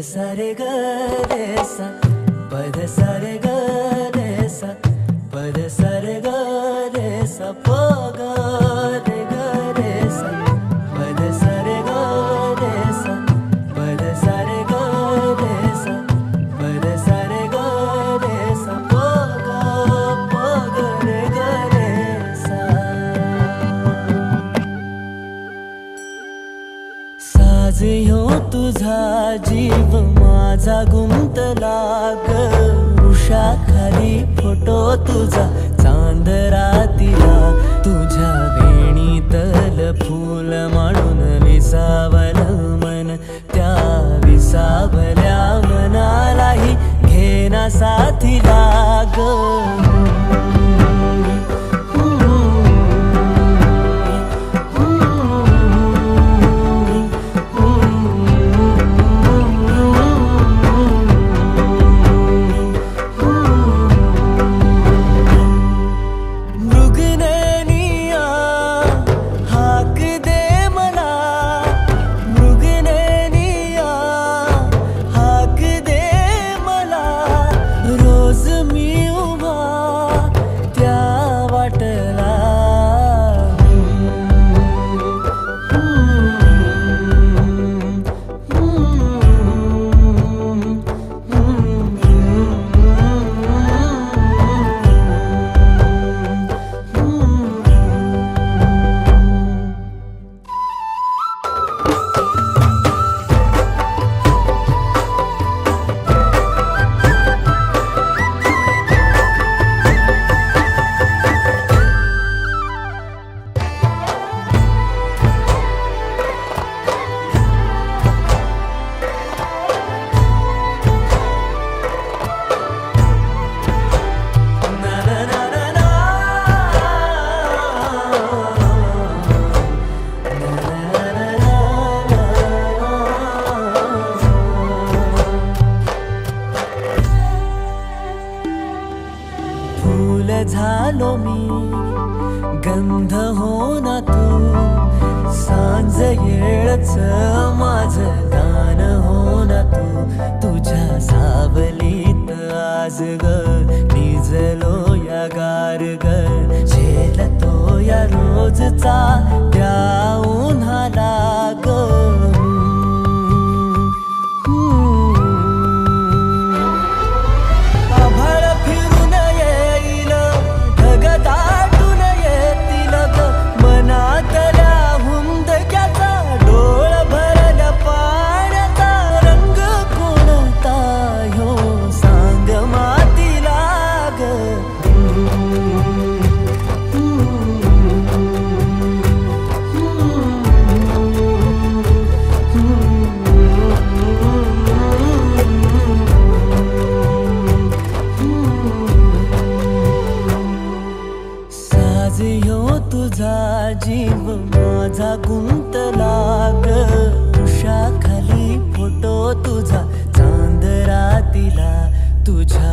सा रे ग रे सा पद सा रे ग रे सा पद सा रे ग रे सा प ग रे ग रे सा पद सा रे ग रे सा पद सा रे ग रे सा पद सा रे ग रे सा प ग रे ग रे सा साज ह्यो तुझा जीव माझा गुंतला ग उषाखाली फोटो तुझा चांद रातीला तुझ्या वेणीतल फूल म्हणून विसावल मन त्या विसावल्या मनालाही घेना साथीला ग फूल झालो मी गंध हो ना तू सांज येळच माझं गान हो ना तू तुझ्या सावलीत आज ग निजलो या गार ग झेलतो या रोजचा त्या उन्हाला ग तुझा जीव माझा गुंतला ग उषाखाली फोटो तुझा चांद रातीला तुझ्या